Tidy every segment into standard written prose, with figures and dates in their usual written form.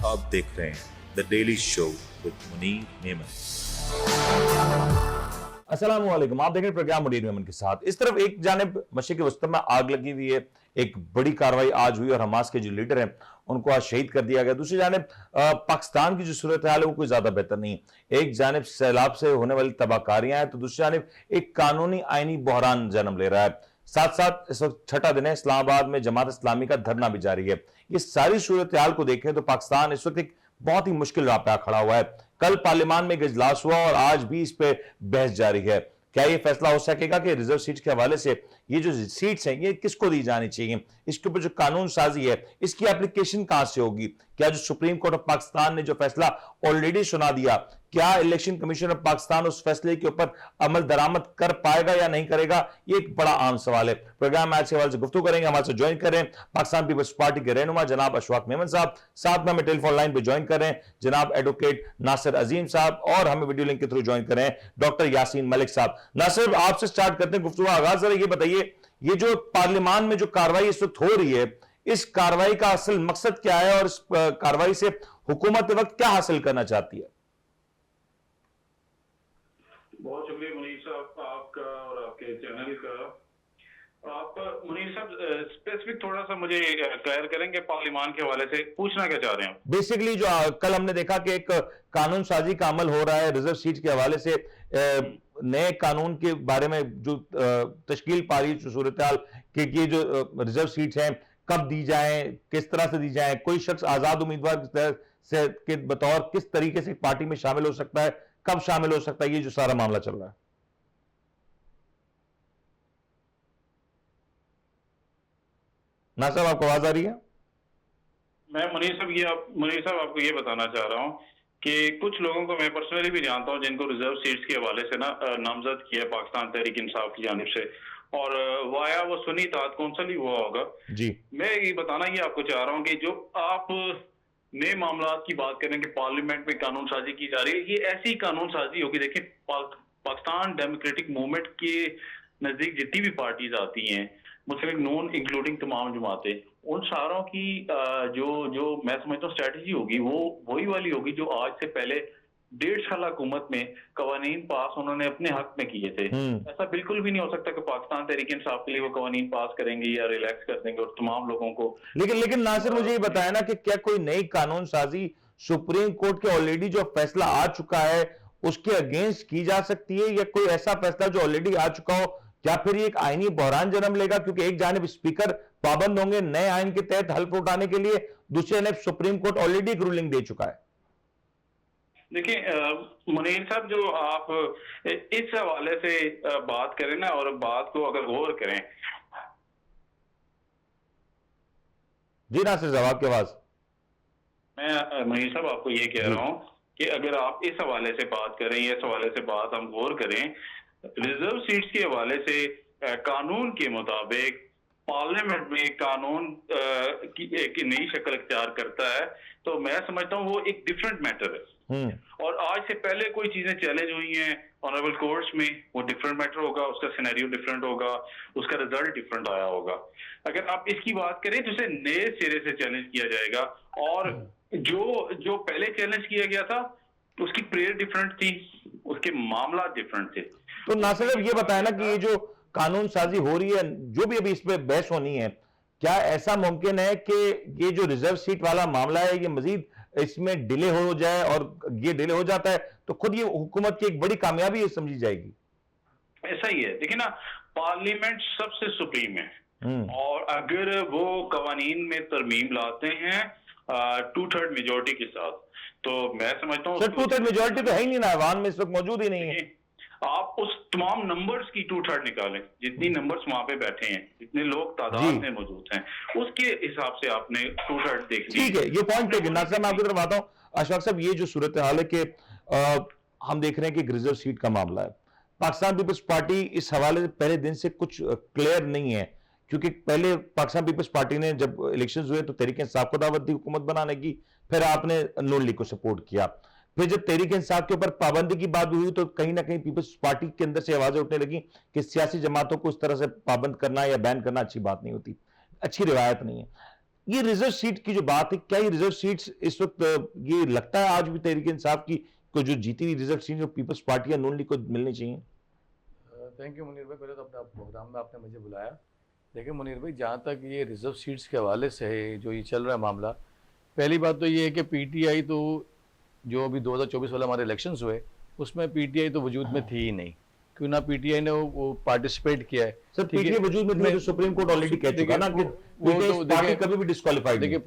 आप देख रहे हैं the daily show with Munir Memon. अस्सलाम वालेकुम, आप देख रहे हैं प्रोग्राम मुनीर मेमन के साथ। इस तरफ एक जानिब मशरिक़ वस्ती में आग लगी हुई है, एक बड़ी कार्रवाई आज हुई और हमास के जो लीडर हैं उनको आज शहीद कर दिया गया। दूसरी जानिब पाकिस्तान की जो सूरत हाल है वो कोई ज्यादा बेहतर नहीं है। एक जानिब सैलाब से होने वाली तबाहकारियां हैं तो दूसरी जानिब एक कानूनी आईनी बहरान जन्म ले रहा है। साथ साथ इस वक्त छठा दिन है, इस्लामाबाद में जमात इस्लामी का धरना भी जारी है। ये सारी सूरत हाल को देखें तो पाकिस्तान इस वक्त एक बहुत ही मुश्किल राह पे खड़ा हुआ है। कल पार्लियामान में एक इजलास हुआ और आज भी इस पे बहस जारी है। क्या ये फैसला हो सकेगा कि रिजर्व सीट के हवाले से ये जो सीट्स हैं ये किसको दी जानी चाहिए, इसके ऊपर जो कानून साजी है इसकी एप्लीकेशन कहां से होगी? क्या जो सुप्रीम कोर्ट ऑफ पाकिस्तान ने जो फैसला ऑलरेडी सुना दिया, क्या इलेक्शन कमीशन ऑफ पाकिस्तान उस फैसले के ऊपर अमल दरामद कर पाएगा या नहीं करेगा? ये एक बड़ा आम सवाल है। प्रोग्राम में आज के हवाले से गुफ्तगू करेंगे। हमारे साथ ज्वाइन करें पाकिस्तान पीपल्स पार्टी के रहनुमा जनाब अशफाक मेमन साहब, साथ में हमें टेलीफोन लाइन पर ज्वाइन कर रहे हैं जनाब एडवोकेट नासिर अजीम साहब, और हमें वीडियो लिंक के थ्रू ज्वाइन कर रहे हैं डॉक्टर यासीन मलिक साहब। नासिर, आपसे स्टार्ट करते हैं गुफ्तगू आगाज। जरा ये बताइए, ये जो पार्लियामान में जो कार्रवाई इस वक्त हो रही है, इस कार्रवाई का असल मकसद क्या है और इस कार्रवाई से हुकूमत वक्त क्या हासिल करना चाहती है? बहुत शुक्रिया मुनीर साहब आपका और आपके चैनल का। आप मुनीर साहब स्पेसिफिक थोड़ा सा मुझे क्लियर करेंगे, पार्लियामान के हवाले से पूछना क्या चाह रहे हैं? बेसिकली जो कल हमने देखा कि एक कानून साजी का अमल हो रहा है रिजर्व सीट के हवाले से, नए कानून के बारे में जो तश्कील पा रही है सूरत हाल कि ये जो रिजर्व सीट्स हैं कब दी जाएं, किस तरह से दी जाएं, कोई शख्स आजाद उम्मीदवार से के बतौर किस तरीके से पार्टी में शामिल हो सकता है, कब शामिल हो सकता है, ये जो सारा मामला चल रहा है। ना साहब, आपको आवाज आ रही है? मैं मुनीर साहब आपको ये बताना चाह रहा हूँ कि कुछ लोगों को मैं पर्सनली भी जानता हूँ जिनको रिजर्व सीट्स के हवाले से नामजद किया पाकिस्तान तहरीक इंसाफ की जानिब से, और वाया वो सुनी तात कौंसल ही हुआ होगा जी। मैं ये बताना ये आपको चाह रहा हूँ कि जो आप नए मामला की बात करें कि पार्लियामेंट में कानून साजी की जा रही है, ये ऐसी कानून साजी होगी। देखिए पाकिस्तान डेमोक्रेटिक मूवमेंट के नजदीक जितनी भी पार्टीज आती हैं, मुस्लिम नॉन इंक्लूडिंग तमाम जमातें, उन सारों की जो मैं समझता हूँ स्ट्रेटजी होगी वो वही वाली होगी जो आज से पहले 1.5 साल हुकूमत में कवानीन पास उन्होंने अपने हक में किए थे। ऐसा बिल्कुल भी नहीं हो सकता कि पाकिस्तान तहरीक इंसाफ के लिए वो कवानीन पास करेंगे या रिलैक्स कर देंगे और तमाम लोगों को। लेकिन नासिर, मुझे ये बताया ना कि क्या कोई नई कानून साजी सुप्रीम कोर्ट के ऑलरेडी जो फैसला आ चुका है उसके अगेंस्ट की जा सकती है, या कोई ऐसा फैसला जो ऑलरेडी आ चुका हो, क्या फिर ये एक आईनी बहरान जन्म लेगा? क्योंकि एक जानिब स्पीकर पाबंद होंगे नए आइन के तहत हल्फ उठाने के लिए, दूसरी जानिब सुप्रीम कोर्ट ऑलरेडी एक रूलिंग दे चुका है। देखिए मुनीर साहब, जो आप इस हवाले से बात करें ना और बात को अगर गौर करें। जी नासिर साहब, आपकी आवाज। मैं मुनीर साहब आपको ये कह रहा हूं कि अगर आप इस हवाले से बात करें, इस हवाले से बात हम गौर करें, रिजर्व सीट्स के हवाले से कानून के मुताबिक पार्लियामेंट में कानून की एक नई शक्ल इख्तियार करता है, तो मैं समझता हूँ वो एक डिफरेंट मैटर है। और आज से पहले कोई चीजें चैलेंज हुई हैं ऑनरेबल कोर्ट्स में, वो डिफरेंट मैटर होगा, उसका सिनेरियो डिफरेंट होगा, उसका रिजल्ट डिफरेंट आया होगा। अगर आप इसकी बात करें तो इसे नए सिरे से चैलेंज किया जाएगा, और जो पहले चैलेंज किया गया था उसकी प्रेयर डिफरेंट थी, उसके मामला डिफरेंट थे। तो नासिर ये बताया ना कि ये जो कानून साजी हो रही है, जो भी अभी इस पे बहस होनी है, क्या ऐसा मुमकिन है कि ये जो रिजर्व सीट वाला मामला है ये मजीद इसमें डिले हो जाए, और ये डिले हो जाता है तो खुद ये हुकूमत की एक बड़ी कामयाबी समझी जाएगी? ऐसा ही है। देखिए ना, पार्लियामेंट सबसे सुप्रीम है, और अगर वो कवानीन में तरमीम लाते हैं 2/3 मेजोरिटी के साथ, तो मैं समझता हूँ 2/3 मेजोरिटी तो है ही नहीं ना, अवाम में इस वक्त मौजूद ही नहीं है। आप उस तमाम नंबर्स की 2/3 निकालें, जितनी नंबर्स वहां पे बैठे हैं, जितने लोग तादाद में मौजूद हैं, उसके हिसाब से आपने 2/3 देख लिया। ठीक है, ये पॉइंट है। नासिर साहब, मैं आपकी तरफ आता हूं। अशफाक साहब, ये जो सूरत हाल है कि हम देख रहे हैं कि रिजर्व सीट का मामला है, पाकिस्तान पीपल्स पार्टी इस हवाले से पहले दिन से कुछ क्लियर नहीं है, क्योंकि पहले पाकिस्तान पीपल्स पार्टी ने जब इलेक्शंस हुए तो तहरीक इंसाफ को दावत दी हुकूमत बनाने की, फिर आपने नून लीग को सपोर्ट किया, फिर जब तहरीक इंसाफ के ऊपर पाबंदी की बात हुई तो कहीं ना कहीं पीपल्स पार्टी के अंदर से आवाजें उठने लगी कि सियासी जमातों को इस तरह से पाबंद करना या बैन करना अच्छी बात नहीं होती, अच्छी रिवायत नहीं है। ये रिजर्व सीट की जो बात है, क्या ये रिजर्व सीट्स इस वक्त ये लगता है आज भी तहरीक इंसाफ की को जो जीती हुई रिजर्व सीट जो पीपल्स पार्टी या नून लीग को मिलनी चाहिए? थैंक यू मुनीर भाई, पहले तो अपने प्रोग्राम में आपने मुझे बुलाया। देखिए मुनीर भाई, जहाँ तक ये रिजर्व सीट्स के हवाले से है जो ये चल रहा है मामला, पहली बात तो ये है कि पीटीआई तो जो अभी 2024 वाला हमारे इलेक्शंस हुए उसमें पीटीआई तो वजूद में थी ही नहीं, क्यों ना पीटीआई ने वो पार्टिसिपेट किया है। सर पीटीआई वजूद में थी, जो सुप्रीम कोर्ट ऑलरेडी कह चुका ना कि पार्टी कभी भी डिस्क्वालीफाइड। देखिए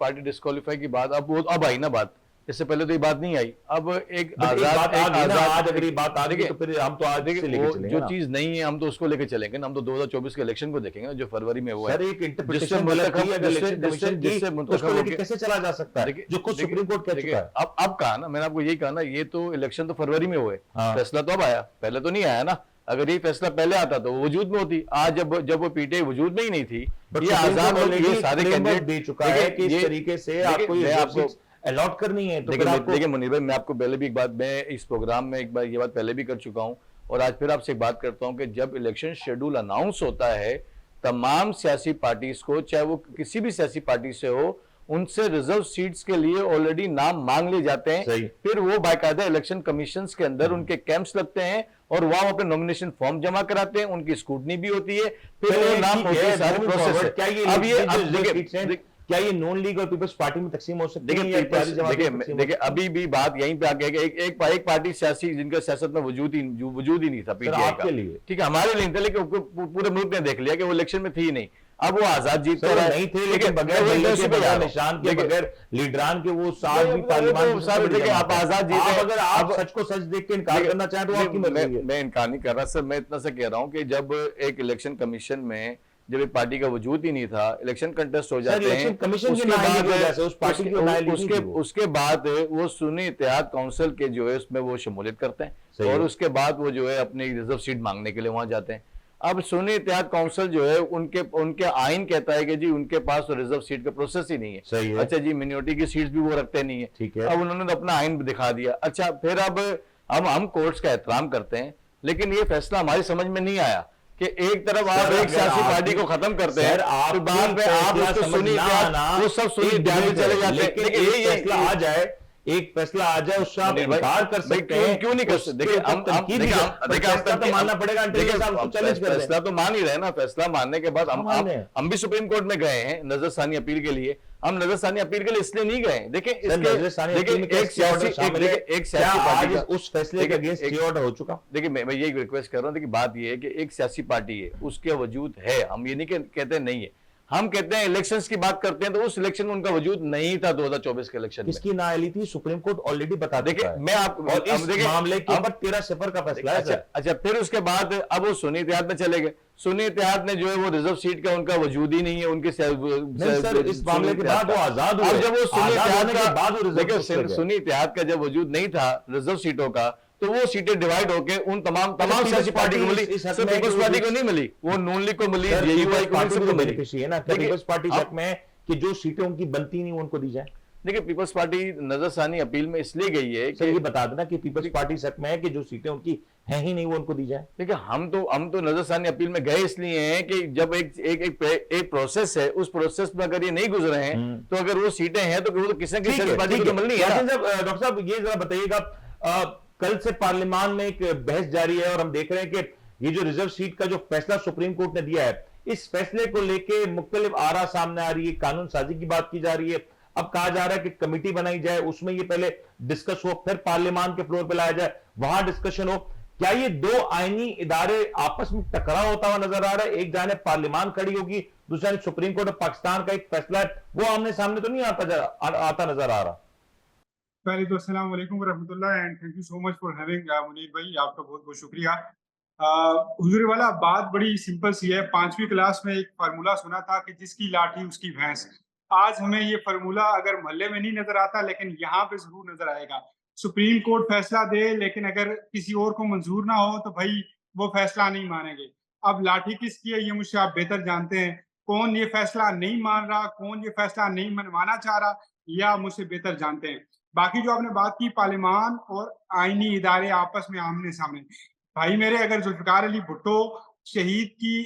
पार्टी डिस्क्वालीफाई की बात अब आई ना बात, इससे पहले तो ये बात नहीं आई। अब एक आजाद आज अगर ये बात आ गई तो फिर हम तो आज से लेके चलेंगे जो चीज नहीं है हम तो उसको लेके चलेंगे ना। हम तो 2024 के इलेक्शन को देखेंगे जो फरवरी में हुआ है। सर एक इंटरप्रिटेशन गलत है, अगर इलेक्शन कमीशन जिससे उसको लेके कैसे चला जा सकता है जो खुद सुप्रीम कोर्ट कह चुका है। अब कहा ना, मैंने आपको यही कहा ना, ये तो इलेक्शन तो फरवरी में हुए, फैसला तो अब आया, पहले तो नहीं आया ना। अगर ये फैसला पहले आता तो वो वजूद में होती। आज जब वो पीटीआई वजूद में ही नहीं थी, ये आजाद और ये सारे कैंडिडेट दे चुका है कि इस तरीके से आपको ये अलॉट करनी है। तो देखिए मुनीर भाई, मैं आपको पहले भी एक बात, मैं इस प्रोग्राम में एक बार ये बात पहले भी कर चुका हूं और आज फिर आपसे एक बात करता हूं कि जब इलेक्शन शेड्यूल अनाउंस होता है, तमाम सियासी पार्टीज को, चाहे वो किसी भी सियासी पार्टी से हो, उनसे रिजर्व सीट्स के लिए ऑलरेडी नाम मांग लिए जाते हैं। फिर वो बाकायदा इलेक्शन कमीशन के अंदर उनके कैंप्स लगते हैं और वहां अपने नॉमिनेशन फॉर्म जमा कराते हैं, उनकी स्क्रूटनी भी होती है, फिर वो नाम होते हैं, सारे प्रोसेस है। अब क्या ये नॉन लीग और पीपल्स पार्टी में तकसीम हो सकती है? देखिए अभी भी बात यहीं पे आके एक पार्टी सियासी जिनका सियासत में वजूद ही नहीं था पीटीआई का, ठीक है, हमारे लिए नहीं था, लेकिन पूरे मुल्क ने देख लिया कि वो इलेक्शन में थी ही नहीं। अब वो आजाद जीत तो नहीं थे, लेकिन बगैर निशान के, बगैर लीडरान के वो साथ भी पार्लियामेंट। आप आजाद जीते, अगर आप सच को सच देख के इनकार करना चाहें तो आपकी मर्जी है। मैं इनकार नहीं कर रहा सर, मैं इतना सा कह रहा हूं कि जब एक इलेक्शन कमीशन में जब एक पार्टी का वजूद ही नहीं था, इलेक्शन कंटेस्ट हो जाते हैं, उसके बाद वो सुन्नी इत्तेहाद काउंसिल के जो है उसमें वो शमूलियत करते हैं और उसके बाद वो जो है अपनी रिजर्व सीट मांगने के लिए वहां जाते हैं। अब सुन्नी इत्तेहाद काउंसिल जो है उनके आइन कहता है कि जी उनके पास तो रिजर्व सीट का प्रोसेस ही नहीं है। सही है। अच्छा जी, मिनोरिटी की सीट्स भी वो रखते नहीं है, ठीक है। अब उन्होंने अपना आइन दिखा दिया। अच्छा फिर अब हम कोर्ट्स का एहतराम करते हैं, लेकिन ये फैसला हमारी समझ में नहीं आया कि एक तरफ आप एक सियासी पार्टी को खत्म करते हैं, फिर बाद में आप उसको सुनी वो सब सुनी में चले जाते हैं। लेकिन ये फैसला आ जाए, एक फैसला आ जाए उससे आप इनकार कर सकते हैं, क्यों नहीं कर सकते? देखिए तो मानना पड़ेगा। फैसला तो मान ही रहे ना, फैसला मानने के बाद हम भी सुप्रीम कोर्ट में गए हैं नजरसानी अपील के लिए। हम नजरसानी अपील के लिए इसलिए नहीं गए, देखिए एक सियासी पार्टी उस फैसले के अगेंस्ट स्टे ऑर्डर हो चुका। देखिए मैं यही रिक्वेस्ट कर रहा हूं, देखिए बात ये है कि एक सियासी पार्टी है, उसके वजूद है, हम ये नहीं कहते नहीं है, हम कहते हैं इलेक्शंस की बात करते हैं तो उस इलेक्शन में उनका वजूद नहीं था 2024 के इलेक्शन में। इसकी नाअहली थी, सुप्रीम कोर्ट ऑलरेडी बता देखिए मैं आपको मामले के ऊपर 13-0 का फैसला है। अच्छा फिर उसके बाद अब वो सुन्नी इत्तेहाद में चले गए। सुन्नी इत्तेहाद ने जो है वो रिजर्व सीट का उनका वजूद ही नहीं है उनके सर, इस मामले के बाद वो आजाद हुए। जब वो सुन्नी इत्तेहाद का जब वजूद नहीं था रिजर्व सीटों का, तो वो सीटें डिवाइड होके उन तमाम सियासी पार्टी को मिली, पीपल्स पार्टी को नहीं मिली, वो नून लीग को मिली, जेयूआई को मिली। पीपल्स पार्टी शक में है कि जो सीटें उनकी बनती नहीं उनको दी जाए। देखिए पीपल्स पार्टी नजरसानी अपील में इसलिए गई है कि ये बता देना कि पीपल्स पार्टी शक में है कि जो सीटें उनकी है ही नहीं वो उनको दी जाए। देखिए हम तो नजरसानी अपील में गए इसलिए हैं कि जब एक प्रोसेस है, उस प्रोसेस में अगर ये नहीं गुजरे हैं तो अगर वो सीटें हैं तो वो किसी न किसी पार्टी को मिलनी है। डॉक्टर साहब ये जरा बताइएगा, कल से पार्लियामान में एक बहस जारी है और हम देख रहे हैं कि ये जो रिजर्व सीट का जो फैसला सुप्रीम कोर्ट ने दिया है, इस फैसले को लेके मुख्तलिफ आरा सामने आ रही है, कानून साजी की बात की जा रही है। अब कहा जा रहा है कि कमेटी बनाई जाए, उसमें ये पहले डिस्कस हो, फिर पार्लियामान के फ्लोर पे लाया जाए, वहां डिस्कशन हो। क्या ये दो आईनी इदारे आपस में टकराव होता हुआ नजर आ रहा है? एक जाने पार्लियामान खड़ी होगी, दूसरी जाने सुप्रीम कोर्ट ऑफ पाकिस्तान का एक फैसला है, वो आमने सामने तो नहीं आता नजर आ रहा। पहले तो अस्सलाम वालेकुम वरहमतुल्लाह and thank you so much for having Munir भाई, आपका बहुत बहुत शुक्रिया। हुजूर वाला बात बड़ी सिंपल सी है। 5वीं क्लास में एक फार्मूला सुना था कि जिसकी लाठी उसकी भैंस। आज हमें ये फार्मूला अगर मोहल्ले में नहीं नजर आता, लेकिन यहाँ पे जरूर नजर आएगा। सुप्रीम कोर्ट फैसला दे, लेकिन अगर किसी और को मंजूर ना हो तो भाई वो फैसला नहीं मानेंगे। अब लाठी किसकी है ये मुझसे आप बेहतर जानते हैं। कौन ये फैसला नहीं मान रहा, कौन ये फैसला नहीं मनवाना चाह रहा, यह आप मुझसे बेहतर जानते हैं। बाकी जो आपने बात की पार्लियामान और आईनी इदारे आपस में आमने सामने, भाई मेरे अगर जुल्फिकार अली भुट्टो शहीद की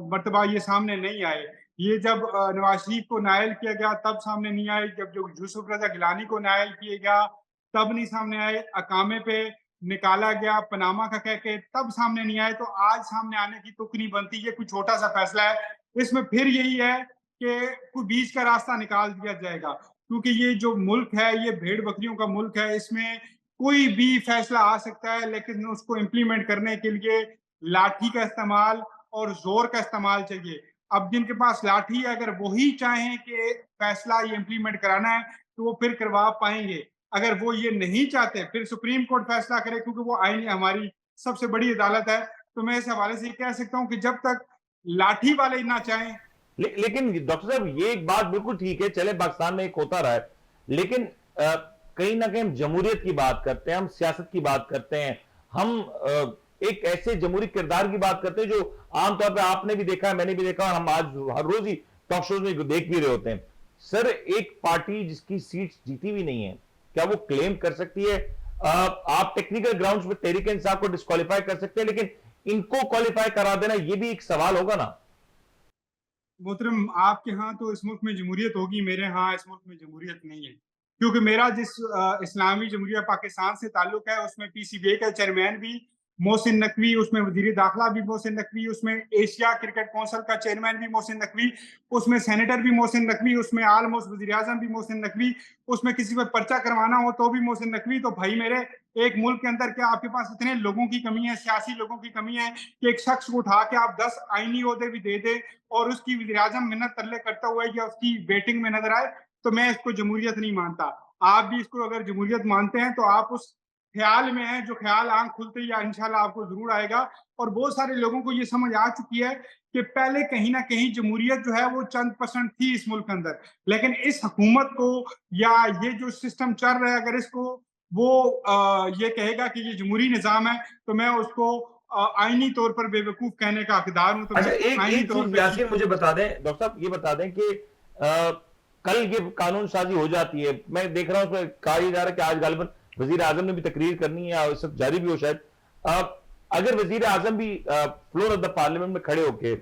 मर्तबा ये सामने नहीं आए ये जब नवाज शरीफ को नायल किया गया तब सामने नहीं आए, जब जो यूसुफ रजा गिलानी को नायल किया गया तब नहीं सामने आए, अकामे पे निकाला गया पनामा का कह के तब सामने नहीं आए, तो आज सामने आने की तुक नहीं बनती। ये कोई छोटा सा फैसला है, इसमें फिर यही है कि कोई बीच का रास्ता निकाल दिया जाएगा, क्योंकि ये जो मुल्क है ये भेड़ बकरियों का मुल्क है, इसमें कोई भी फैसला आ सकता है, लेकिन उसको इम्प्लीमेंट करने के लिए लाठी का इस्तेमाल और जोर का इस्तेमाल चाहिए। अब जिनके पास लाठी है, अगर वही चाहें कि फैसला ये इम्प्लीमेंट कराना है तो वो फिर करवा पाएंगे। अगर वो ये नहीं चाहते फिर सुप्रीम कोर्ट फैसला करे, क्योंकि वो आईनी हमारी सबसे बड़ी अदालत है। तो मैं इस हवाले से कह सकता हूँ कि जब तक लाठी वाले ना चाहें। लेकिन डॉक्टर साहब ये एक बात बिल्कुल ठीक है, चले पाकिस्तान में एक होता रहा है, लेकिन कहीं ना कहीं हम जमहूरियत की बात करते हैं, हम सियासत की बात करते हैं, हम एक ऐसे जमहूरी किरदार की बात करते हैं जो आमतौर पर आपने भी देखा है, मैंने भी देखा, और हम आज हर रोज ही टॉक शोज में देख भी रहे होते हैं। सर, एक पार्टी जिसकी सीट जीती भी नहीं है, क्या वो क्लेम कर सकती है? आप टेक्निकल ग्राउंड्स पे तहरीक इंसाफ को डिस्क्वालीफाई कर सकते हैं, लेकिन इनको क्वालिफाई करा देना ये भी एक सवाल होगा ना। मोहतरम, आपके यहाँ तो इस मुल्क में जमहूरियत होगी, मेरे यहाँ इस मुल्क में जमहूरियत नहीं है, क्योंकि मेरा जिस इस्लामी जमहूरिया पाकिस्तान से ताल्लुक है उसमें पीसीबीए का चेयरमैन भी मोहसिन नकवी, उसमें वजीर दाखिला भी मोहसिन नकवी, उसमें एशिया क्रिकेट काउंसिल का चेयरमैन भी मोहसिन नकवी, उसमें सेनेटर भी मोहसिन नकवी, उसमें आलमोस्ट वजीर आजम भी मोहसिन नकवी, उसमें किसी पर पर्चा करवाना हो तो भी मोहसिन नकवी। तो भाई मेरे, एक मुल्क के अंदर क्या आपके पास इतने लोगों की कमी है, सियासी लोगों की कमी है कि एक शख्स को उठा के आप 10 आईनी ओहदे भी दे दे और उसकी वजीर आजम मिन्नत तरले करता हुआ या उसकी वेटिंग में नजर आए, तो मैं इसको जमहूरियत नहीं मानता। आप भी इसको अगर जमहूरियत मानते हैं तो आप उस ख्याल में है जो ख्याल आंख खुलते ही इंशाल्लाह आपको जरूर आएगा। और बहुत सारे लोगों को ये समझ आ चुकी है कि पहले कहीं ना कहीं जमहूरियत जो है वो चंद % थी इस मुल्क के अंदर, लेकिन इस हुकूमत को या ये जो सिस्टम चल रहा है, अगर इसको वो ये कहेगा कि ये जमहूरी निजाम है, तो मैं उसको आईनी तौर पर बेवकूफ कहने का हकदार हूं। तो अच्छा, मैं एक आईनी एक तौर चीज पर यासीन मुझे बता दें, डॉक्टर साहब ये बता दें कि कल ये कानून साजी हो जाती है, मैं देख रहा हूं उसमें कहा जा रहा है कि आज गालिबन वजीर आजम ने भी तकरीर करनी है और सब जारी भी हो शायद। अगर वजीर आजम भी फ्लोर ऑफ द पार्लियामेंट में खड़े होके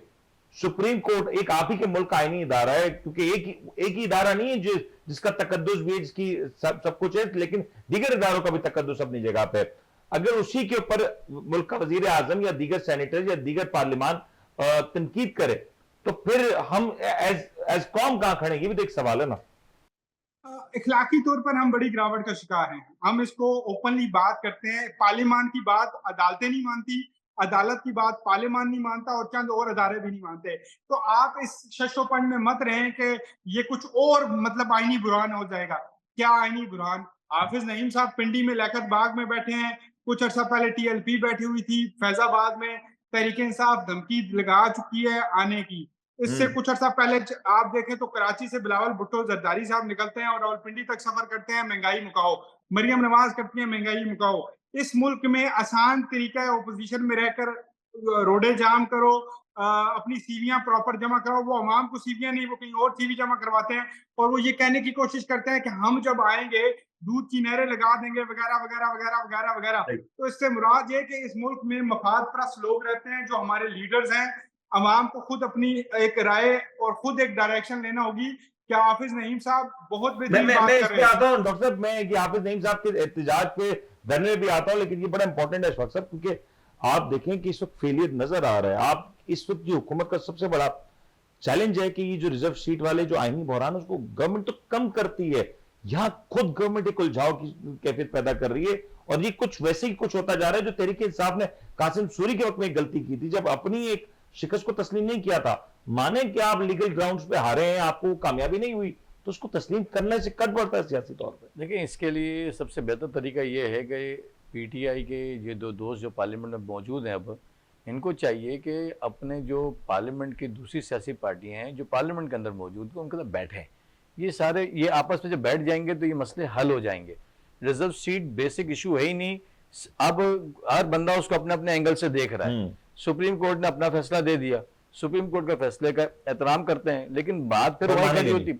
सुप्रीम कोर्ट एक आप ही के मुल्क का आईनी इदारा है, क्योंकि एक ही इदारा नहीं है जिसका तकद्दुस भी है, जिसकी सब कुछ है, लेकिन दीगर इदारों का भी तकद्दुस अपनी जगह पे। अगर उसी के ऊपर मुल्क का वजीर आजम या दीगर सेनेटर या दीगर पार्लियामान तनकीद करे, तो फिर हम एज कौम कहां खड़े, ये भी तो एक सवाल है ना। इखलाकी तौर पर हम बड़ी गिरावट का शिकार हैं। हम इसको ओपनली बात करते हैं, पार्लियामान की बात अदालतें नहीं मानती, अदालत की बात पार्लियामान नहीं मानता और चंद और अदारे भी नहीं मानते। तो आप इस शशोपन में मत रहें कि ये कुछ और मतलब आईनी बुरहान हो जाएगा। क्या आईनी बुरहान? हाफिज नईम साहब पिंडी में लियाकत बाग में बैठे हैं, कुछ अर्सा पहले टीएलपी बैठी हुई थी, फैजाबाद में तहरीक इंसाफ धमकी लगा चुकी है आने की। इससे कुछ अर्सा पहले आप देखें तो कराची से बिलावल भुट्टो जरदारी साहब निकलते हैं और रावलपिंडी तक सफर करते हैं, महंगाई मुकाओ। मरियम नवाज करती है, महंगाई मुकाओ। इस मुल्क में आसान तरीका है ओपोजिशन में रहकर रोडे जाम करो, अपनी सीवियां प्रॉपर जमा कराओ। वो अवाम को सीवियां नहीं, वो कहीं और सीवी जमा करवाते हैं और वो ये कहने की कोशिश करते हैं कि हम जब आएंगे दूध की नहरें लगा देंगे वगैरह वगैरह वगैरह वगैरह वगैरह। तो इससे मुराद ये कि इस मुल्क में मफाद परस्त लोग रहते हैं जो हमारे लीडर्स हैं। अवाम को खुद अपनी एक राय और खुद एक डायरेक्शन लेना होगी। क्या हाफिज नईम साहब बहुत बेहतरीन बात कर रहे हैं। आता हूं डॉक्टर साहब, मैं हाफिज नईम साहब के एहतजाज पे धरने भी आता हूं, लेकिन ये बड़ा इंपॉर्टेंट है इस वक्त साहब, क्योंकि आप देखें कि इस वक्त फेलियर नजर आ रहा है। आप इस वक्त की हुकूमत का सबसे बड़ा चैलेंज है कि ये जो रिजर्व सीट वाले जो आईनी बहरान है उसको गवर्नमेंट तो कम करती है, यहां खुद गवर्नमेंट एक उलझाव की कैफियत पैदा कर रही है। और ये कुछ वैसे ही कुछ होता जा रहा है जो तहरीक इंसाफ ने कासिम सूरी के वक्त में गलती की थी, जब अपनी एक शिकस्त को तस्लीम नहीं किया था। माने कि आप लीगल ग्राउंड्स पे हारे हैं, आपको कामयाबी नहीं हुई, तो उसको तस्लीम करने से कट पड़ता है सियासी तौर पे। देखिए, इसके लिए सबसे बेहतर तरीका ये है कि पीटीआई के ये दो दोस्त जो पार्लियामेंट में मौजूद हैं, अब इनको चाहिए कि अपने जो पार्लियामेंट की दूसरी सियासी पार्टियां हैं जो पार्लियामेंट के अंदर मौजूद हैं उनके साथ बैठें। ये सारे ये आपस में जब बैठ जाएंगे तो ये मसले हल हो जाएंगे। रिजर्व सीट बेसिक इशू है ही नहीं, अब हर बंदा उसको अपने अपने एंगल से देख रहा है। सुप्रीम कोर्ट ने अपना फैसला दे दिया, सुप्रीम कोर्ट का फैसले का एहतराम करते हैं, लेकिन बात फिर वही खड़ी होती,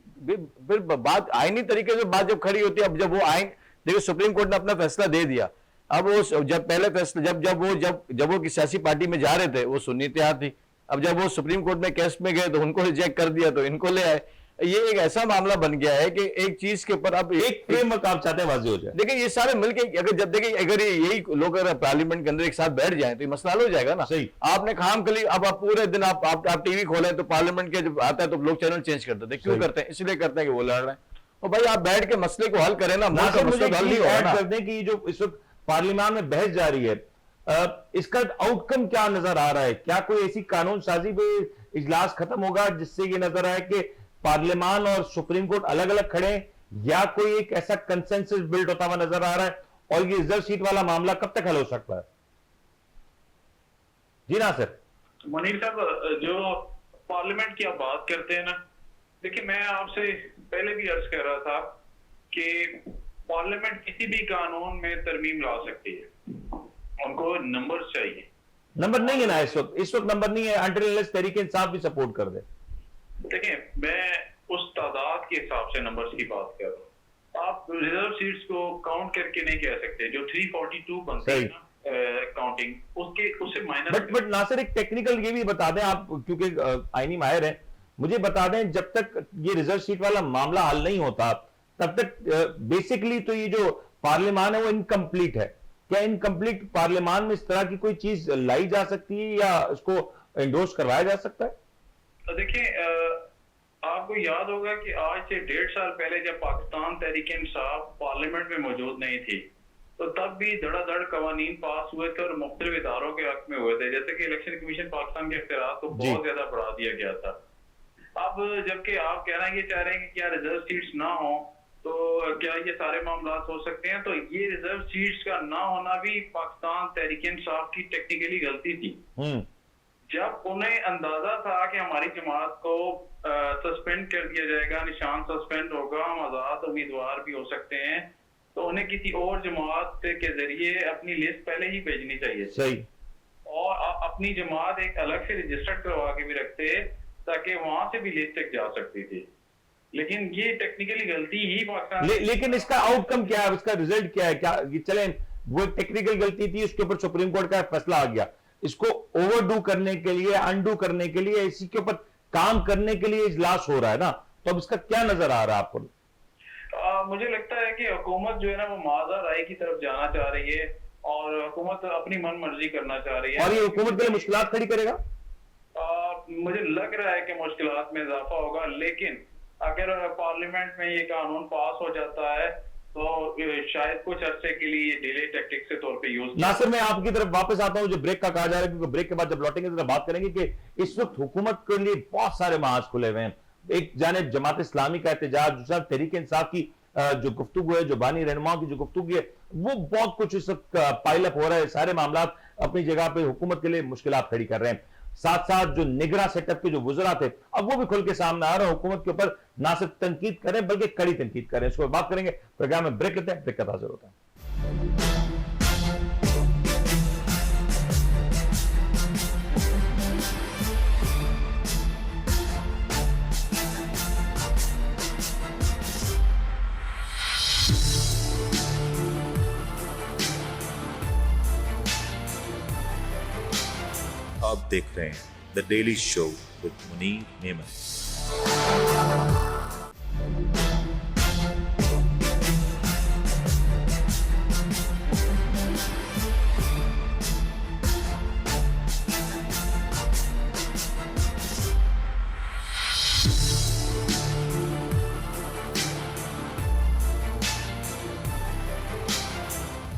फिर बात आईनी तरीके से बात जब खड़ी होती है। अब जब वो आइन देखिए, सुप्रीम कोर्ट ने अपना फैसला दे दिया, अब वो जब पहले फैसला जब वो सियासी पार्टी में जा रहे थे वो सुन्नी इत्तेहाद थी, अब जब वो सुप्रीम कोर्ट में केस में गए तो उनको रिजेक्ट कर दिया तो इनको ले आए। ये एक ऐसा मामला बन गया है कि एक चीज के ऊपर अब एक फ्रेमवर्क आप चाहते हैं वाज़ेह हो जाए। देखिए ये सारे मिलके अगर जब देखिए अगर यही लोग अगर पार्लियामेंट के अंदर एक साथ बैठ जाएं तो ये मसला हल हो जाएगा ना। सही। आपने खाम खली अब आप पूरे दिन आप टीवी खोलें तो पार्लियामेंट के जब आता है तो लोग चैनल चेंज कर देते हैं। क्यों सही। करते हैं? इसलिए करते हैं कि वो लड़ रहे हैं। तो भाई आप बैठ के मसले को हल करें ना, मुल्क का मुझे मसला हल नहीं होगा ऐड ना। कर दें कि जो इस वक्त पार्लियामान में बहस जारी है, इसका आउटकम क्या नजर आ रहा है? क्या कोई ऐसी कानून साजी पे इजलास खत्म होगा जिससे ये नजर आए कि पार्लियामान और सुप्रीम कोर्ट अलग अलग खड़े हैं, या कोई एक ऐसा कंसेंसस बिल्ड होता हुआ नजर आ रहा है? और ये रिजर्व सीट वाला मामला कब तक हल हो सकता है? जी नासिर। मुनीर साहब, जो पार्लियामेंट की आप बात करते हैं ना, देखिए मैं आपसे पहले भी अर्ज कर रहा था कि पार्लियामेंट किसी भी कानून में तरमीम ला सकती है, उनको नंबर्स चाहिए। नंबर नहीं है ना इस वक्त नंबर नहीं है, अंटिल तहरीक इंसाफ भी सपोर्ट कर दे। देखिए मैं उस तादाद के हिसाब से नंबर्स की बात कर रहा हूँ। आप रिजर्व सीट्स को काउंट करके नहीं कह सकते। जो 342 बनते हैं ना काउंटिंग, उसके उससे माइनस। बट नासिर एक टेक्निकल ये भी बता दें आप, क्योंकि आईनी माहिर हैं, मुझे बता दें जब तक ये रिजर्व सीट वाला मामला हल नहीं होता तब तक बेसिकली तो ये जो पार्लियामान है वो इनकम्प्लीट है। क्या इनकम्प्लीट पार्लियामान में इस तरह की कोई चीज लाई जा सकती है या उसको एंडोर्स करवाया जा सकता है? देखिए आपको याद होगा कि आज से 1.5 साल पहले जब पाकिस्तान तहरीक इंसाफ पार्लियामेंट में मौजूद नहीं थी तो तब भी धड़ाधड़ कवानीन पास हुए थे और मुख्तलिफ इदारों के हक में हुए थे, जैसे कि इलेक्शन कमीशन पाकिस्तान के इख्तियारात को बहुत ज्यादा बढ़ा दिया गया था। अब जबकि आप कहना ये चाह रहे हैं कि क्या रिजर्व सीट्स ना हो तो क्या ये सारे मामला हो सकते हैं, तो ये रिजर्व सीट्स का ना होना भी पाकिस्तान तहरीक इंसाफ की टेक्निकली गलती थी। जब उन्हें अंदाजा था कि हमारी जमात को सस्पेंड कर दिया जाएगा, निशान सस्पेंड होगा, हम आजाद उम्मीदवार भी हो सकते हैं, तो उन्हें किसी और जमात के जरिए अपनी लिस्ट पहले ही भेजनी चाहिए। सही। और अपनी जमात एक अलग से रजिस्टर्ड करवा के भी रखते ताकि वहां से भी लिस्ट तक जा सकती थी। लेकिन ये टेक्निकली गलती ही पाकिस्तान लेकिन इसका आउटकम क्या है, उसका रिजल्ट क्या है? क्या चले वो टेक्निकल गलती थी, उसके ऊपर सुप्रीम कोर्ट का फैसला आ गया, इसको ओवरडू करने के लिए, अनडू करने के लिए, इसी के ऊपर काम करने के लिए इजलास हो रहा है ना, तो अब इसका क्या नजर आ रहा है आपको? मुझे लगता है कि हुकूमत जो है ना वो माज़ा राय की तरफ जाना चाह रही है और हुकूमत अपनी मन मर्जी करना चाह रही है। और ये हुकूमत के लिए मुश्किलात खड़ी करेगा? मुझे लग रहा है कि मुश्किलात में इजाफा होगा, लेकिन अगर पार्लियामेंट में ये कानून पास हो जाता है तो शायद कुछ अरसे के लिए डिले टैक्टिक के तौर पे यूज। नासिर मैं आपकी तरफ वापस आता हूं, जो ब्रेक का कहा जा रहा है, क्योंकि ब्रेक के बाद जब लौटेंगे तो बात करेंगे कि इस वक्त हुकूमत के लिए बहुत सारे महाज खुले हुए हैं। एक जानिब जमात इस्लामी का एहतजाज, दूसरा तहरीक इंसाफ की जो गुफ्तगू है, जो बानी रहनुमाओं की जो गुफ्तगू है, वो बहुत कुछ इस वक्त पाइलअप हो रहा है। सारे मामला अपनी जगह पे हुकूमत के लिए मुश्किलात खड़ी कर रहे हैं। साथ साथ जो निगरा सेटअप के जो वुज़रा थे अब वो भी खुल के सामने आ रहे हैं, हुकूमत के ऊपर ना सिर्फ तनकीद करें बल्कि कड़ी तनकीद करें। इसको बात करेंगे, प्रोग्राम में ब्रेक लेते हैं, ब्रेक का हाजिर होता है। आप देख रहे हैं the daily show with Munir नेमत।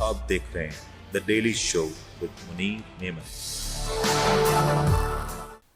आप देख रहे हैं the daily show with Munir नेमत।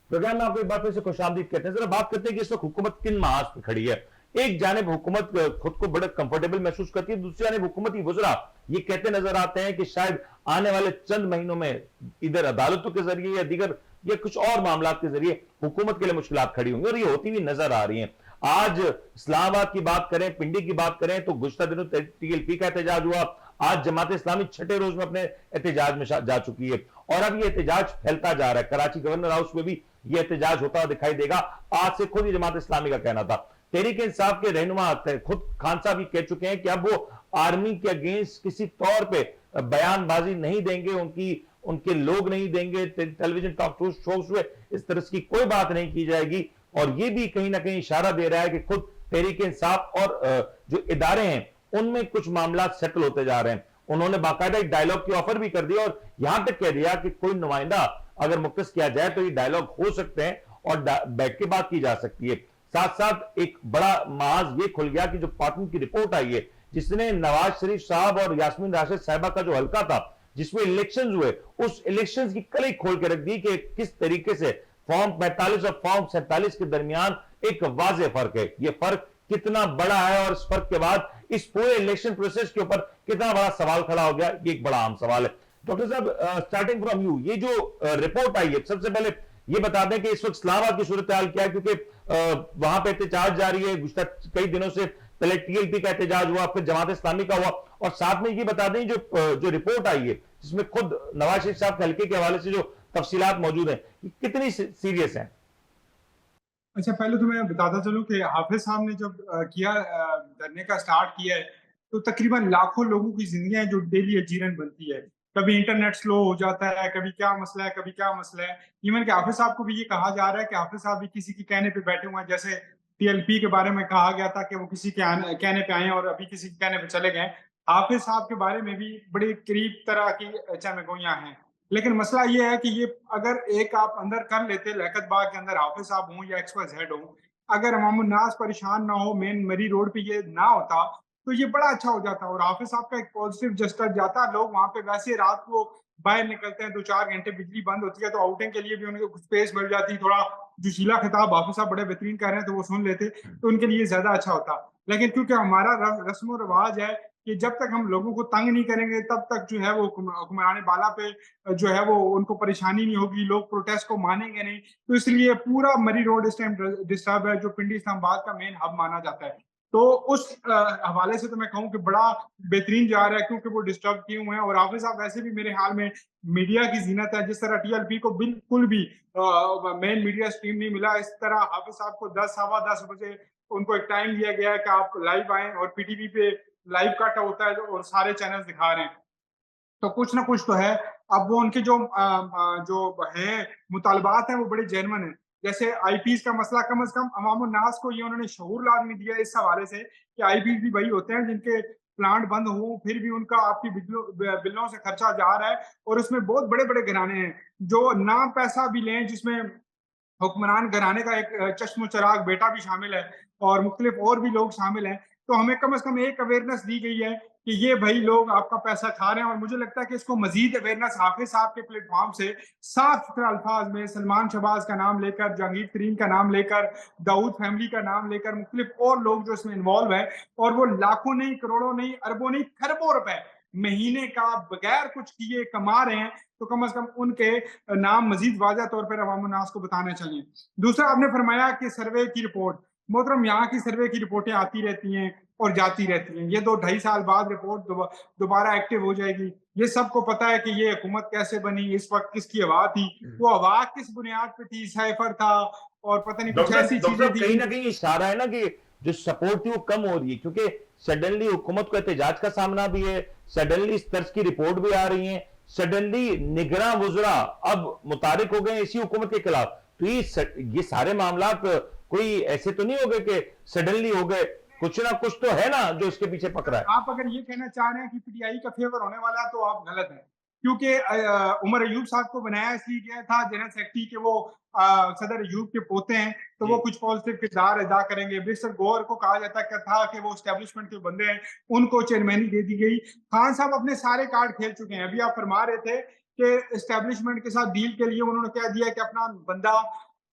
प्रोग्राम में आपको एक बार फिर से खुशामदीद कहते हैं। जरा बात करते हैं कि इस वक्त हुकूमत किन महाज पे खड़ी है। एक जानिब हुकूमत खुद को बड़ा कंफर्टेबल महसूस करती है, दूसरी जानिब हुकूमती वुज़रा ये कहते नजर आते हैं कि शायद आने वाले चंद महीनों में इधर अदालतों के जरिए या दीगर या कुछ और मामला के जरिए हुकूमत के लिए मुश्किलात खड़ी होंगी और ये होती हुई नजर आ रही है। आज इस्लामाबाद की बात करें, पिंडी की बात करें तो गुज़श्ता दिनों TLP का एहतजाज हुआ। आज जमात इस्लामी छठे रोज में अपने एहतजाज में जा चुकी है और अब ये एहतजाज फैलता जा रहा है। कराची गवर्नर हाउस में भी ये एहतजाज होता दिखाई देगा। आज से खुद ही जमात इस्लामी का कहना था, तहरीक इंसाफ के रहनुमा खुद खान साहब भी कह चुके हैं कि अब वो आर्मी के अगेंस्ट किसी तौर पे बयानबाजी नहीं देंगे, उनकी उनके लोग नहीं देंगे, टेलीविजन टॉक शोज हुए, इस तरह की कोई बात नहीं की जाएगी। और ये भी कहीं ना कहीं इशारा दे रहा है कि खुद तहरीक इंसाफ और जो इदारे हैं उनमें कुछ मामला सेटल होते जा रहे हैं। उन्होंने बाकायदा एक डायलॉग की ऑफर भी कर दिया और यहां तक कह दिया कि कोई नुमाइंदा अगर मुख्तस किया जाए तो ये डायलॉग हो सकते हैं और बैठ के बात की जा सकती है। साथ साथ एक बड़ा महाज ये खुल गया कि जो पार्टनर की रिपोर्ट आई है जिसने नवाज शरीफ साहब और यास्मीन राशिद साहिबा का जो हल्का था जिसमें इलेक्शंस हुए, उस इलेक्शंस की कल ही खोल के रख दी कि किस तरीके से फॉर्म 45 और फॉर्म 47 के दरमियान एक वाज़ेह फर्क है। ये फर्क कितना बड़ा है और इस फर्क के बाद इस पूरे इलेक्शन प्रोसेस के ऊपर कितना बड़ा सवाल खड़ा हो गया, ये एक बड़ा आम सवाल है। डॉक्टर साहब, स्टार्टिंग फ्रॉम यू, ये जो रिपोर्ट आई है, सबसे पहले ये बता दें कि इस वक्त इस्लामाबाद की सूरत हाल क्या है, क्योंकि वहां पे एहतजाज जारी है। गुज़श्ता कई दिनों से पहले टीएलपी का एहतजाज हुआ, फिर जमात इस्लामी का हुआ, और साथ में ये बता दें जो रिपोर्ट आई है जिसमें खुद नवाज शरीफ साहब के हल्के के हवाले से जो तफसीलात मौजूद हैं, कितनी सीरियस हैं? अच्छा, पहले तो मैं बताता चलूं कि हाफिज साहब ने जब धरने का स्टार्ट किया है तो तकरीबन लाखों लोगों की जिंदगियां जो डेली अजीरन बनती है। कभी इंटरनेट स्लो हो जाता है, कभी क्या मसला है, कभी क्या मसला है। इवन कि हाफिज साहब को भी ये कहा जा रहा है कि हाफिज साहब भी किसी के कहने पे बैठे हुए हैं, जैसे टीएलपी के बारे में कहा गया था कि वो किसी के कहने पे आए और अभी किसी के कहने पे चले गए। हाफिज साहब के बारे में भी बड़ी करीब तरह की चमगोइयां हैं। लेकिन मसला ये है कि ये अगर एक आप अंदर कर लेते, लियाकत बाग के अंदर हाफिज साहब हों या XYZ हो, अगर अवामुन्नास परेशान ना हो, मेन मरी रोड पे ये ना होता तो ये बड़ा अच्छा हो जाता। और हाफिज साहब का एक पॉजिटिव जस्टर जाता, लोग वहां पे वैसे रात को बाहर निकलते हैं, 2-4 घंटे बिजली बंद होती है तो आउटिंग के लिए भी उनको कुछ स्पेस मिल जाती, थोड़ा जोशीला खिताब हाफिज साहब बड़े बेहतरीन कर रहे हैं तो वो सुन लेते, तो उनके लिए ज्यादा अच्छा होता। लेकिन क्योंकि हमारा रस्म रिवाज है कि जब तक हम लोगों को तंग नहीं करेंगे तब तक जो है वो हुक्मरान बाला पे जो है वो उनको परेशानी नहीं होगी, लोग प्रोटेस्ट को मानेंगे नहीं। तो इसलिए पूरा मरी रोड इस टाइम डिस्टर्ब है, जो पिंडी इस्लामाबाद का मेन हब माना जाता है। तो उस हवाले से तो मैं कहूँ कि बड़ा बेहतरीन जा रहा है, क्योंकि वो डिस्टर्ब किए हुए हैं। और हाफिज साहब वैसे भी मेरे हाल में मीडिया की जीनत है, जिस तरह टीएलपी को बिल्कुल भी मेन मीडिया स्ट्रीम नहीं मिला, इस तरह हाफिज साहब को 10 सवा 10 बजे उनको एक टाइम दिया गया है कि आप लाइव आए, और पीटीवी पे लाइव कट होता है और सारे चैनल दिखा रहे हैं। तो कुछ ना कुछ तो है। अब वो उनके जो है मुतालबात हैं वो बड़े जेन्युइन हैं। जैसे आईपीएस का मसला, कम से कम अवामुन्नास को ये उन्होंने शऊर लाजमी दिया इस हवाले से कि आईपीएस भी वही होते हैं जिनके प्लांट बंद हो फिर भी उनका आपकी बिलों से खर्चा जा रहा है। और उसमें बहुत बड़े बड़े घराने हैं जो ना पैसा भी लें, जिसमें हुक्मरान घराने का एक चश्मो चराग बेटा भी शामिल है और मुख्तलिफ और भी लोग शामिल हैं। तो हमें कम से कम एक अवेयरनेस दी गई है कि ये भाई लोग आपका पैसा खा रहे हैं। और मुझे लगता है कि इसको मजीद अवेयरनेस हाफिज साहब के प्लेटफॉर्म से साफ सुथरे अल्फाज में सलमान शहबाज का नाम लेकर, जहांगीर तरीन का नाम लेकर, दाऊद फैमिली का नाम लेकर, मुख्तलिफ और लोग जो इसमें इन्वॉल्व है, और वो लाखों नहीं, करोड़ों नहीं, अरबों नहीं, खरबों रुपए महीने का बगैर कुछ किए कमा रहे हैं, तो कम से कम उनके नाम मजीद वाज़ह तौर पर अवामुन्नास को बताने चाहिए। दूसरा, आपने फरमाया कि सर्वे की रिपोर्ट, मोहतरम यहाँ की सर्वे की रिपोर्टें आती रहती हैं और जाती रहती हैं। ये 2-2.5 साल बाद रिपोर्ट दोबारा एक्टिव हो जाएगी। ये सबको पता है कि ये हुकूमत कैसे बनी, इस वक्त किसकी हवा थी, वो हवा किस बुनियाद पे थी, साइफर था और पता नहीं कुछ ऐसी चीजें थी। कहीं ना कहीं इशारा है ना कि जो सपोर्ट थी वो कम हो रही है, क्योंकि सडनली हुकूमत को एहतजाज का सामना भी है, सडनली इस तर्ज की रिपोर्ट भी आ रही है, सडनली निगरां वुज़रा अब मुतारिक हो गए इसी हुकूमत के खिलाफ। तो ये सारे मामला कोई ऐसे तो नहीं हो गए कि सडनली हो गए, कुछ ना कुछ तो है ना जो इसके पीछे पकड़ा है। आप अगर ये कहना चाह रहे हैं कि पीटीआई का फेवर होने वाला है तो आप गलत हैं, क्योंकि उमर अयूब साहब को बनाया इसलिए गया था जनरल सेक्रेटरी के, वो सदर अयूब के पोते हैं, तो वो कुछ पॉजिटिव किरदार अदा करेंगे। मिस्टर गौहर को कहा जाता था कि वो एस्टेब्लिशमेंट के बंदे हैं, उनको चेयरमैनी दे दी गई। खान साहब अपने सारे कार्ड खेल चुके हैं। अभी आप फरमा रहे थे कि एस्टेब्लिशमेंट के साथ डील के लिए उन्होंने क्या दिया कि अपना बंदा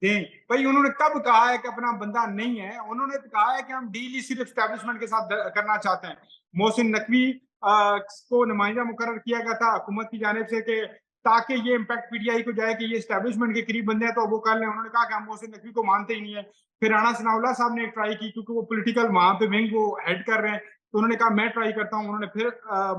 दें। भाई उन्होंने कब कहा है कि अपना बंदा नहीं है? उन्होंने तो कहा है कि हम डील ही सिर्फ एस्टेब्लिशमेंट के साथ करना चाहते हैं। मोहसिन नकवी को नुमाइंदा मुकर्रर किया गया था हुकूमत की जानिब से कि ताकि ये इम्पैक्ट पीटीआई को जाए कि ये एस्टेब्लिशमेंट के करीब बंदे हैं तो वो कर लें। उन्होंने कहा कि हम मोहसिन नकवी को मानते ही नहीं है। फिर राणा सनाउल्लाह साहब ने ट्राई की, क्योंकि वो पॉलिटिकल वहां पे विंग वो हेड कर रहे हैं, तो उन्होंने कहा मैं ट्राई करता हूँ। उन्होंने फिर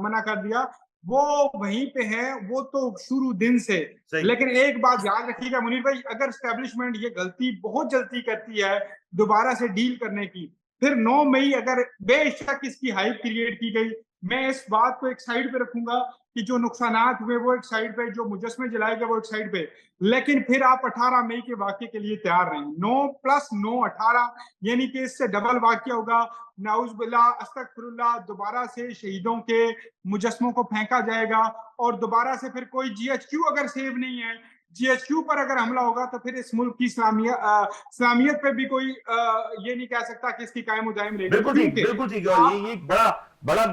मना कर दिया। वो वहीं पे है, वो तो शुरू दिन से। लेकिन एक बात याद रखिएगा मुनीर भाई, अगर एस्टेब्लिशमेंट ये गलती बहुत जल्दी करती है दोबारा से डील करने की, फिर 9 मई अगर बेशक इसकी हाइप क्रिएट की गई, मैं इस बात को एक साइड पे रखूंगा कि जो नुकसानात हुए वो एक साइड पे, जो मुजस्मे जलाए गए वो एक साइड पे, लेकिन फिर आप 18 मई के वाक़े के लिए तैयार रहें। 9 प्लस 9 18, यानी कि इससे डबल वाक़या होगा। नाउज़ुबिल्लाह, अस्तगफिरुल्लाह, दोबारा से शहीदों के मुजस्मों को फेंका जाएगा और दोबारा से फिर कोई जीएचक्यू अगर सेव नहीं है, जीएचक्यू पर अगर हमला होगा तो फिर इस मुल्क की इस्लामियत पे भी कोई ये नहीं कह सकता कि इसकी कायम दायम रहेगी। बिल्कुल ठीक, क्योंकि बिल्कुल ठीक है। और ये एक बड़ा बड़ा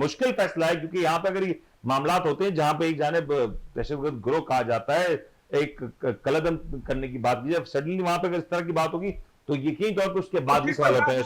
मुश्किल फैसला है, क्योंकि यहाँ पे अगर ये मामलात होते हैं जहां पे एक जानिब दहशतगर्द गिरोह कहा जाता है, एक कलदम करने की बात की, जब सडनली वहां पे अगर इस तरह की बात होगी तो यकीनी तौर पर उसके बाद भी सवाल होते हैं।